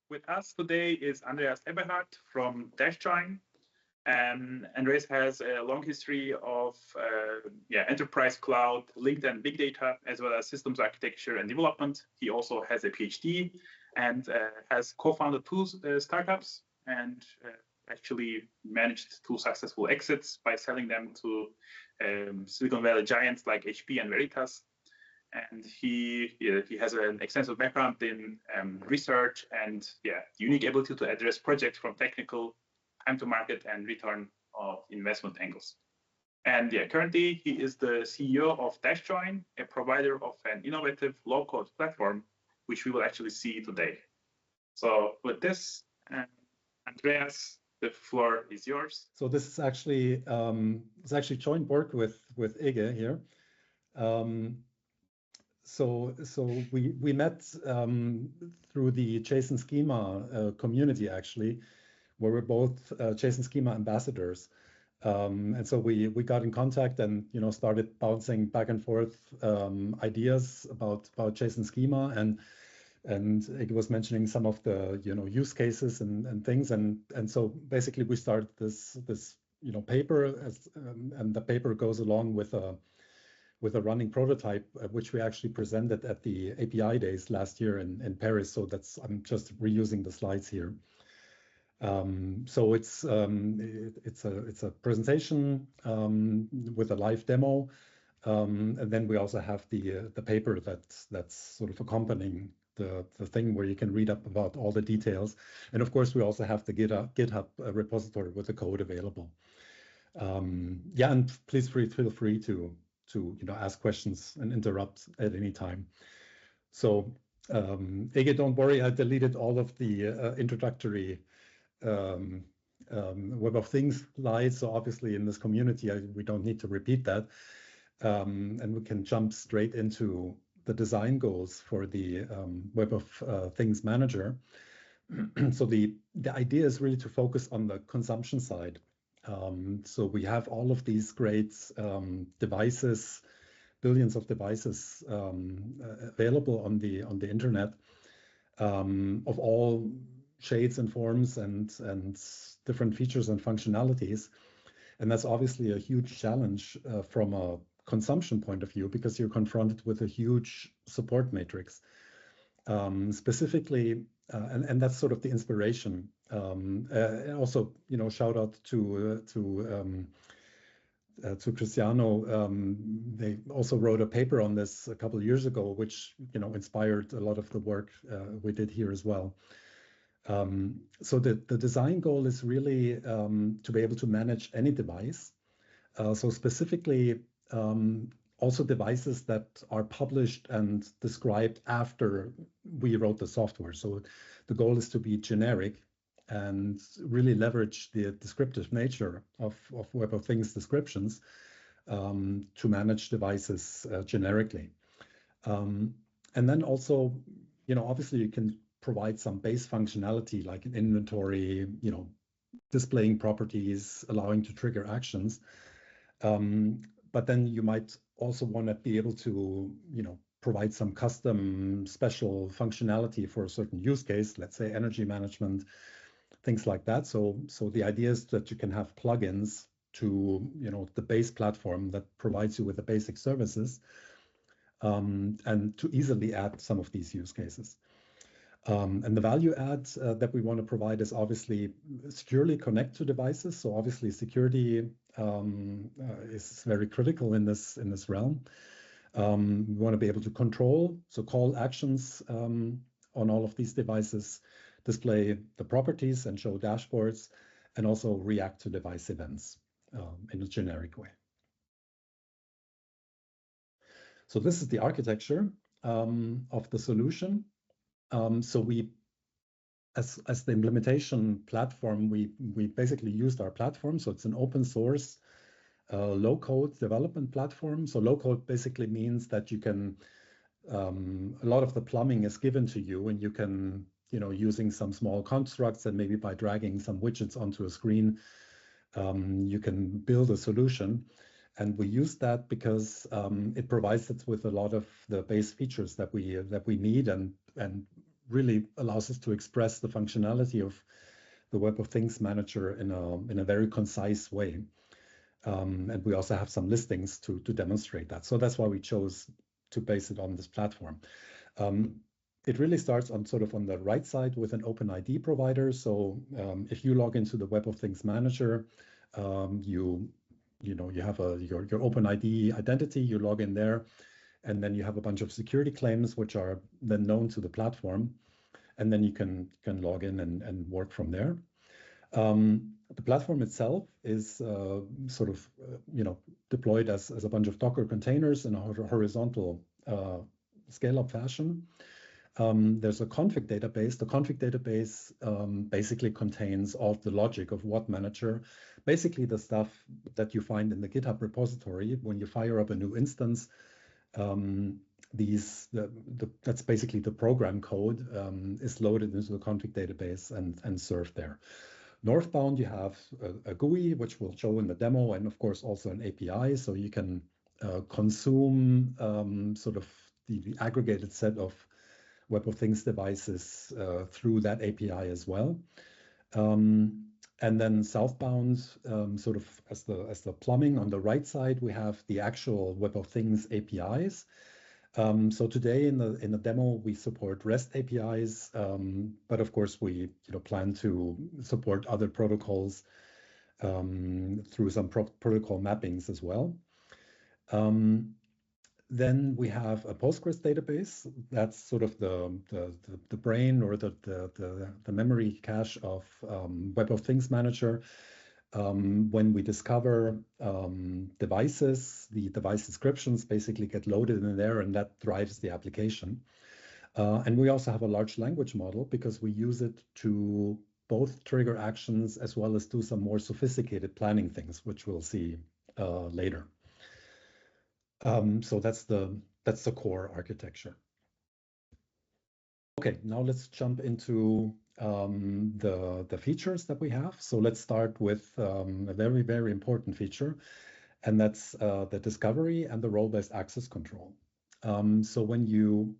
With us today is Andreas Eberhart from Dashjoin. Andreas has a long history of enterprise cloud, linked and big data, as well as systems architecture and development. He also has a PhD and has co-founded two startups and actually managed two successful exits by selling them to Silicon Valley giants like HP and Veritas. And he has an extensive background in research and unique ability to address projects from technical, time to market, and return of investment angles. And currently he is the CEO of Dashjoin, a provider of an innovative low-code platform, which we will actually see today. So with this, Andreas, the floor is yours. So this is actually joint work with Ege here. So we met through the JSON Schema community, actually, where we're both JSON Schema ambassadors. And so we got in contact and started bouncing back and forth ideas about JSON Schema, and it was mentioning some of the use cases and things, and so basically we started this paper, and the paper goes along with a running prototype, which we actually presented at the API days last year in Paris. So I'm just reusing the slides here. So it's a presentation with a live demo, and then we also have the paper that's sort of accompanying the thing, where you can read up about all the details. And of course, we also have the GitHub repository with the code available. And please feel free to ask questions and interrupt at any time. So Ege, don't worry, I deleted all of the introductory Web of Things slides. So obviously in this community, we don't need to repeat that. And we can jump straight into the design goals for the Web of Things manager. So the idea is really to focus on the consumption side. So we have all of these great devices, billions of devices available on the internet, of all shades and forms and different features and functionalities. And that's obviously a huge challenge from a consumption point of view, because you're confronted with a huge support matrix. Specifically, and that's sort of the inspiration. Also, shout out to Cristiano. They also wrote a paper on this a couple of years ago, which inspired a lot of the work we did here as well. So the design goal is really to be able to manage any device. So specifically, also devices that are published and described after we wrote the software. So the goal is to be generic and really leverage the descriptive nature of Web of Things descriptions to manage devices generically. And then also, obviously you can provide some base functionality like an inventory, displaying properties, allowing to trigger actions. But then you might also want to be able to, provide some custom special functionality for a certain use case, let's say energy management, things like that. So the idea is that you can have plugins to, the base platform that provides you with the basic services, and to easily add some of these use cases. And the value add that we want to provide is obviously securely connect to devices. So obviously security is very critical in this realm. We want to be able to control, so call actions on all of these devices, display the properties and show dashboards, and also react to device events in a generic way. So this is the architecture of the solution. So we, as the implementation platform, we basically used our platform. So it's an open source low-code development platform. So low-code basically means that you can, a lot of the plumbing is given to you, and you can, using some small constructs and maybe by dragging some widgets onto a screen, you can build a solution. And we use that because it provides us with a lot of the base features that we need, and really allows us to express the functionality of the Web of Things manager in a very concise way. And we also have some listings to demonstrate that. So that's why we chose to base it on this platform. It really starts on on the right side with an OpenID provider. So if you log into the Web of Things manager, you have your OpenID identity, you log in there, and then you have a bunch of security claims which are then known to the platform, and then you can log in and work from there. The platform itself is deployed as a bunch of Docker containers in a horizontal scale-up fashion. There's a config database. The config database basically contains all the logic of WoT Manager, basically the stuff that you find in the GitHub repository when you fire up a new instance. That's basically the program code is loaded into the config database and served there. Northbound, you have a GUI, which we'll show in the demo, and of course also an API, so you can consume the aggregated set of Web of Things devices through that API as well. And then southbound, as the plumbing on the right side, we have the actual Web of Things APIs. So today in the demo, we support REST APIs, but of course we plan to support other protocols through some protocol mappings as well. Then we have a Postgres database. That's sort of the brain or the memory cache of Web of Things Manager. When we discover devices, the device descriptions basically get loaded in there, and that drives the application. And we also have a large language model because we use it to both trigger actions as well as do some more sophisticated planning things, which we'll see later. So that's the core architecture. Okay, now let's jump into the features that we have. So let's start with a very, very important feature, and that's the discovery and the role-based access control. So when you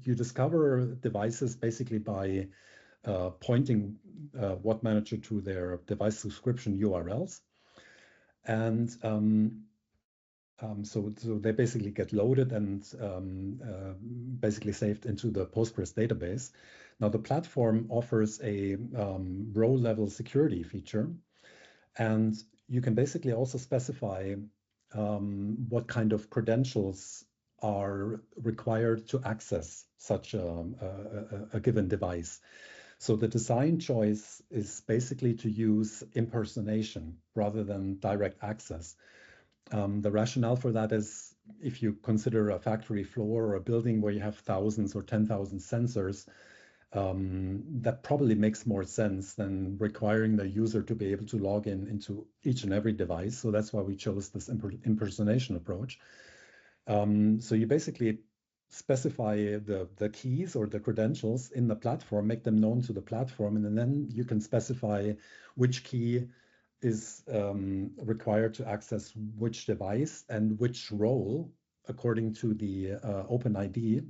discover devices basically by pointing WoT Manager to their device description URLs, and so they basically get loaded and basically saved into the Postgres database. Now the platform offers a row-level security feature, and you can basically also specify what kind of credentials are required to access such a given device. So the design choice is basically to use impersonation rather than direct access. The rationale for that is if you consider a factory floor or a building where you have thousands or 10,000 sensors, that probably makes more sense than requiring the user to be able to log into each and every device. So that's why we chose this impersonation approach. So you basically specify the keys or the credentials in the platform, make them known to the platform, and then you can specify which key is required to access which device and which role according to the OpenID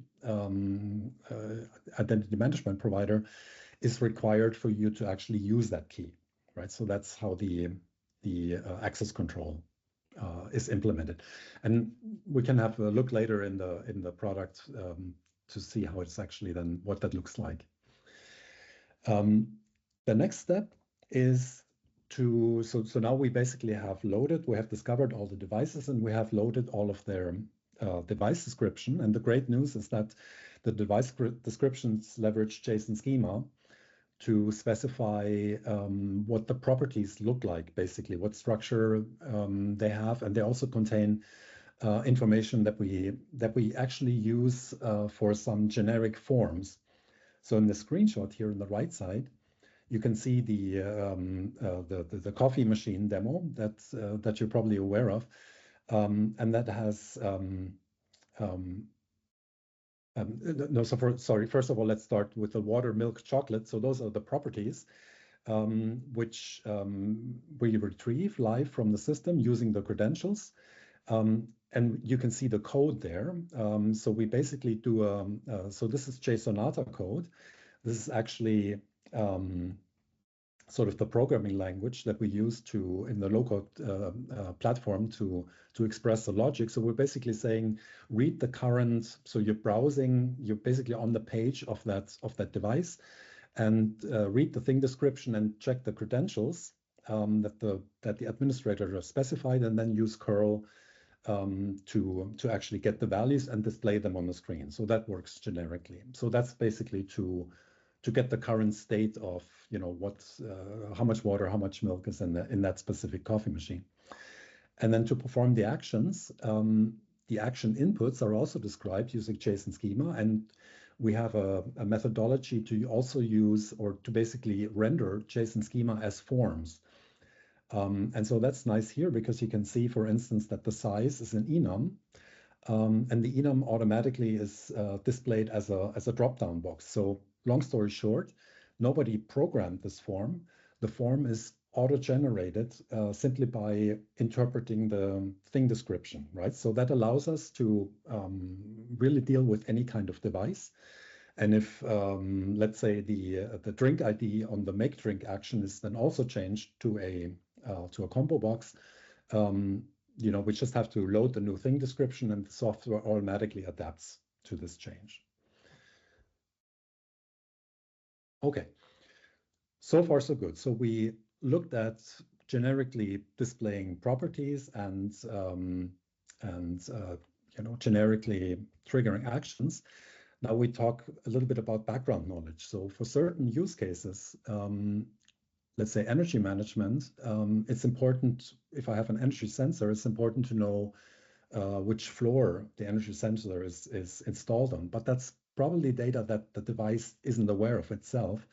identity management provider is required for you to actually use that key, right? So that's how the access control is implemented, and we can have a look later in the product to see how it's actually then what that looks like. The next step is so now we basically have discovered all the devices, and we have loaded all of their device description. And the great news is that the device descriptions leverage JSON schema to specify what the properties look like, basically what structure they have, and they also contain information that we actually use for some generic forms. So in the screenshot here on the right side, you can see the coffee machine demo that you're probably aware of, and that has first of all, let's start with the water, milk, chocolate. So those are the properties which we retrieve live from the system using the credentials. And you can see the code there. So we basically do, so this is JSONata code. This is actually sort of the programming language that we use in the low-code platform to express the logic. So we're basically saying, read the current, so you're browsing, you're basically on the page of that device, and read the thing description and check the credentials that the administrator has specified, and then use curl to actually get the values and display them on the screen. So that works generically. So that's basically to get the current state of, how much water, how much milk is in that specific coffee machine. And then to perform the actions, the action inputs are also described using JSON schema. And we have a methodology to also use, or to basically render JSON schema as forms. And so that's nice here, because you can see, for instance, that the size is an enum, and the enum automatically is displayed as a drop-down box. So long story short, nobody programmed this form. The form is auto-generated simply by interpreting the thing description, right? So that allows us to really deal with any kind of device. And if, let's say, the drink ID on the make drink action is then also changed to a combo box, we just have to load the new thing description, and the software automatically adapts to this change. Okay, so far so good. So we looked at generically displaying properties and generically triggering actions. Now we talk a little bit about background knowledge. So for certain use cases, let's say energy management, it's important, if I have an energy sensor, it's important to know which floor the energy sensor is installed on. But that's probably data that the device isn't aware of itself,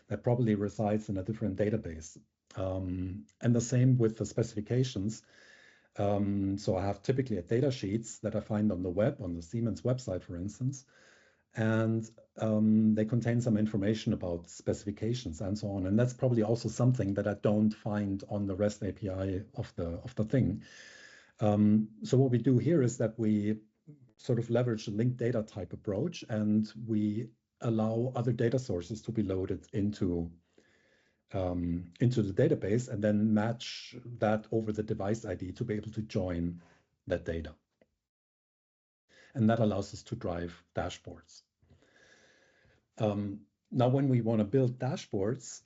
that probably resides in a different database. And the same with the specifications. So I have typically data sheets that I find on the web, on the Siemens website, for instance, and they contain some information about specifications and so on. And that's probably also something that I don't find on the REST API of the thing. So what we do here is that we sort of leverage the linked data type approach, and we allow other data sources to be loaded into the database, and then match that over the device ID to be able to join that data. And that allows us to drive dashboards. Now, when we want to build dashboards,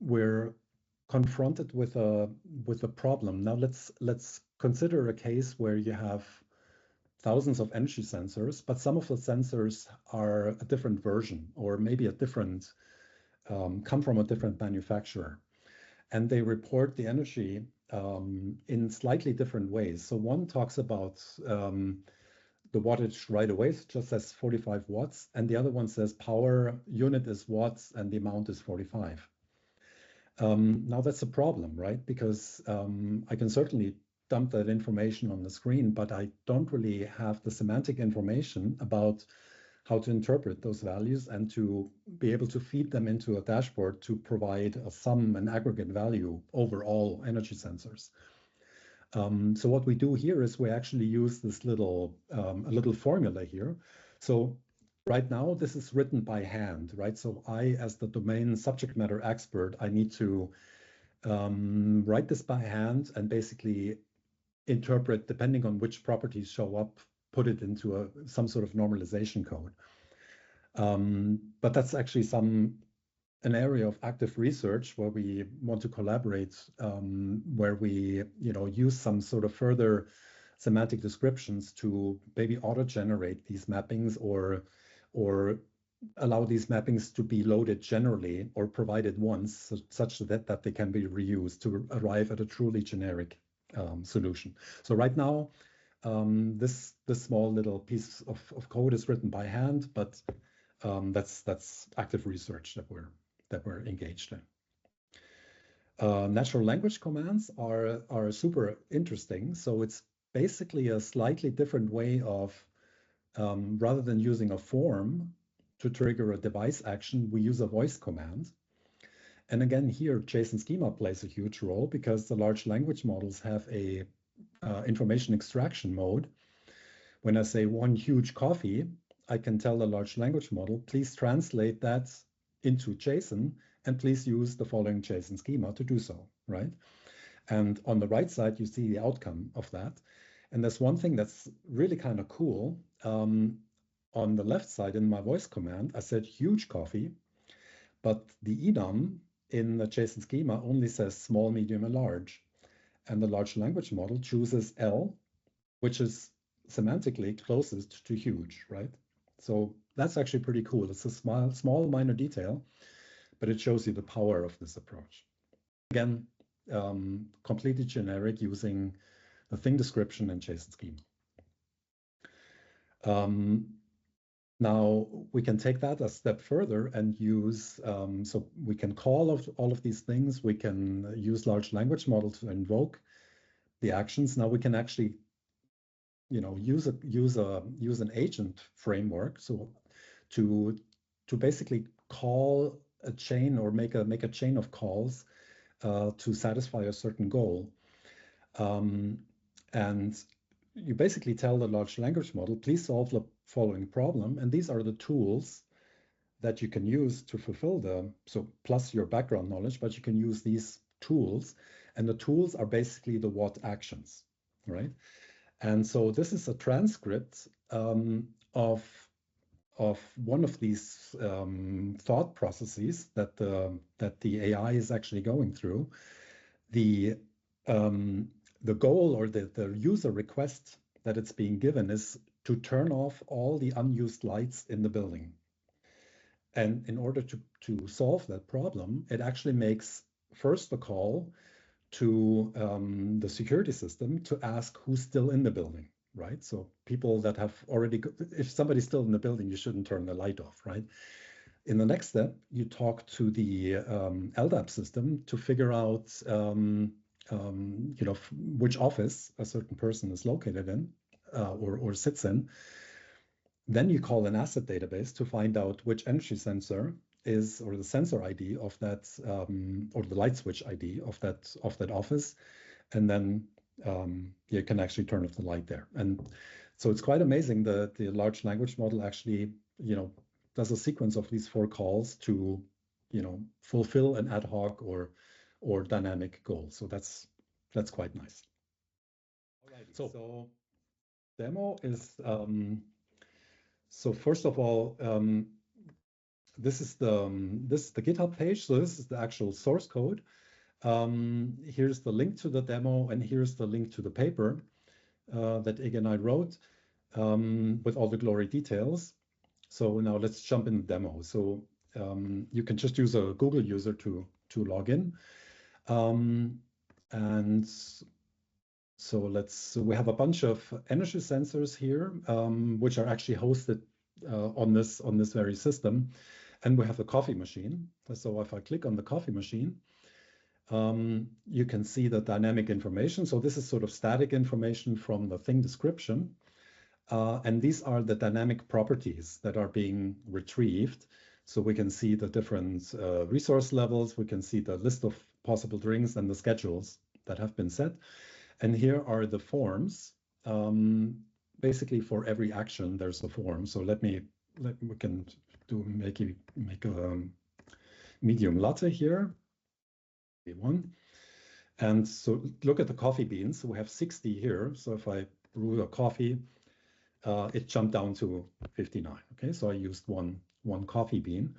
we're confronted with a problem. Now let's consider a case where you have thousands of energy sensors, but some of the sensors are a different version, or maybe a different come from a different manufacturer, and they report the energy in slightly different ways. So one talks about the wattage right away, it just says 45 watts, and the other one says power unit is watts and the amount is 45. Now that's a problem, right? Because I can certainly dump that information on the screen, but I don't really have the semantic information about how to interpret those values and to be able to feed them into a dashboard to provide a sum and aggregate value over all energy sensors. So what we do here is we actually use this little formula here. So right now, this is written by hand, right? So I, as the domain subject matter expert, I need to write this by hand and basically interpret, depending on which properties show up, put it into some sort of normalization code. But that's actually an area of active research where we want to collaborate, where we use some sort of further semantic descriptions to maybe auto-generate these mappings, or allow these mappings to be loaded generally or provided once, such that they can be reused to arrive at a truly generic solution. So right now, this small little piece of code is written by hand, but that's active research that we're engaged in. Natural language commands are super interesting. So it's basically a slightly different way of, rather than using a form to trigger a device action, we use a voice command. And again, here, JSON schema plays a huge role, because the large language models have a information extraction mode, when I say one huge coffee, I can tell the large language model, please translate that into JSON, and please use the following JSON schema to do so, right? And on the right side, you see the outcome of that. And there's one thing that's really kind of cool. On the left side in my voice command, I said huge coffee, but the enum in the JSON schema only says small, medium, and large. And the large language model chooses L, which is semantically closest to huge, right? So that's actually pretty cool. It's a small minor detail, but it shows you the power of this approach. Again, completely generic using the thing description and JSON schema. Now we can take that a step further and use, so we can call all of these things. We can use large language models to invoke the actions. Now we can actually, use an agent framework. So to basically call a chain or make a chain of calls to satisfy a certain goal. And you basically tell the large language model, please solve the following problem. And these are the tools that you can use to fulfill so plus your background knowledge, but you can use these tools. And the tools are basically the WoT actions, right? And so this is a transcript of one of these thought processes that the AI is actually going through. The goal or the user request that it's being given is to turn off all the unused lights in the building. And in order to solve that problem, it actually makes first a call to the security system to ask who's still in the building, right? So people that have already, if somebody's still in the building, you shouldn't turn the light off, right? In the next step, you talk to the LDAP system to figure out, which office a certain person is located in or sits in. Then you call an asset database to find out which energy sensor is, or the sensor ID of that, or the light switch ID of that office, and then you can actually turn off the light there. And so it's quite amazing that the large language model actually, does a sequence of these 4 calls to, fulfill an ad hoc or dynamic goal. So that's quite nice. Alrighty. So demo is so first of all, this is the GitHub page. So this is the actual source code. Here's the link to the demo, and here's the link to the paper that Ig and I wrote with all the glory details. So now let's jump in the demo. So you can just use a Google user to log in. And so we have a bunch of energy sensors here, which are actually hosted on this very system. And we have a coffee machine. So if I click on the coffee machine, you can see the dynamic information. So this is sort of static information from the thing description. And these are the dynamic properties that are being retrieved. So we can see the different resource levels. We can see the list of possible drinks and the schedules that have been set. And here are the forms. Basically, for every action, there's a form. So we can make a medium latte here. One. And so look at the coffee beans. So we have 60 here. So if I brew a coffee, it jumped down to 59. Okay, so I used one coffee bean.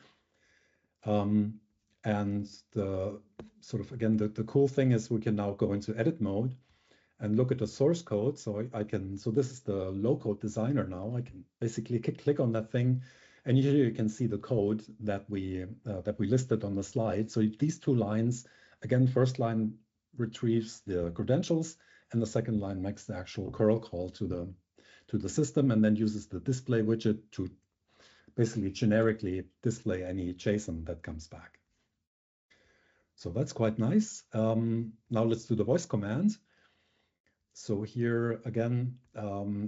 And the sort of, again, the cool thing is we can now go into edit mode and look at the source code. So so this is the low-code designer now. I can basically click on that thing, and here you can see the code that we listed on the slide. So these 2 lines, again, first line retrieves the credentials, and the second line makes the actual curl call to the system, and then uses the display widget to basically generically display any JSON that comes back. So that's quite nice. Now let's do the voice command. So here again,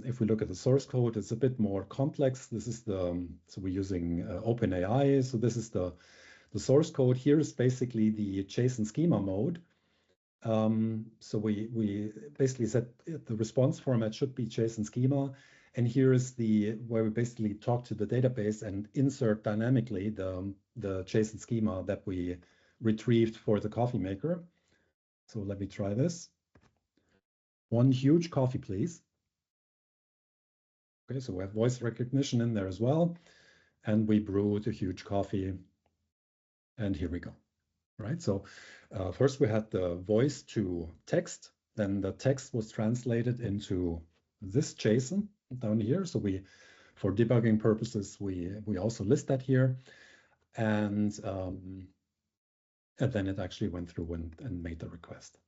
if we look at the source code, it's a bit more complex. This is so we're using OpenAI. So this is the source code. Here is basically the JSON schema mode. So we basically said the response format should be JSON schema. And here is where we basically talk to the database and insert dynamically the JSON schema that we retrieved for the coffee maker. So let me try this. One huge coffee, please. Okay, so we have voice recognition in there as well. And we brewed a huge coffee. And here we go. Right, so first we had the voice to text, then the text was translated into this JSON down here. So for debugging purposes, we also list that here, and then it actually went through and made the request.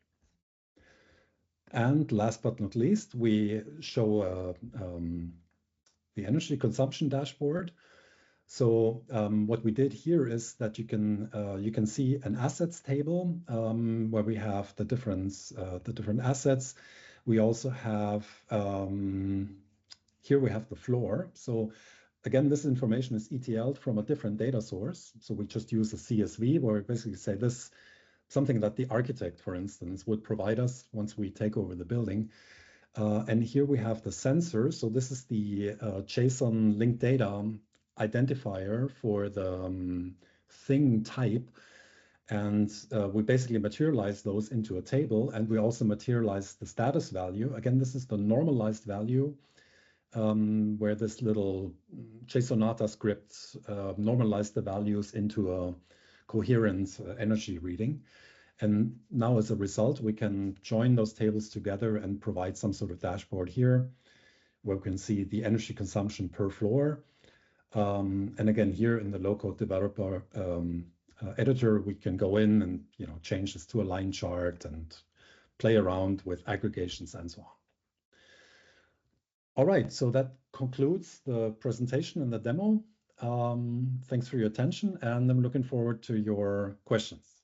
And last but not least, we show the energy consumption dashboard. So what we did here is that you can see an assets table where we have the different assets. We also have here we have the floor. So again, this information is ETL'd from a different data source. So we just use a CSV where we basically say this something that the architect, for instance, would provide us once we take over the building. And here we have the sensor. So this is the JSON linked data identifier for the thing type. And we basically materialize those into a table, and we also materialize the status value. Again, this is the normalized value where this little JSONata script normalized the values into a coherent energy reading. And now as a result, we can join those tables together and provide some sort of dashboard here where we can see the energy consumption per floor. And again, here in the low-code developer editor, we can go in and change this to a line chart and play around with aggregations and so on. All right, so that concludes the presentation and the demo. Thanks for your attention, and I'm looking forward to your questions.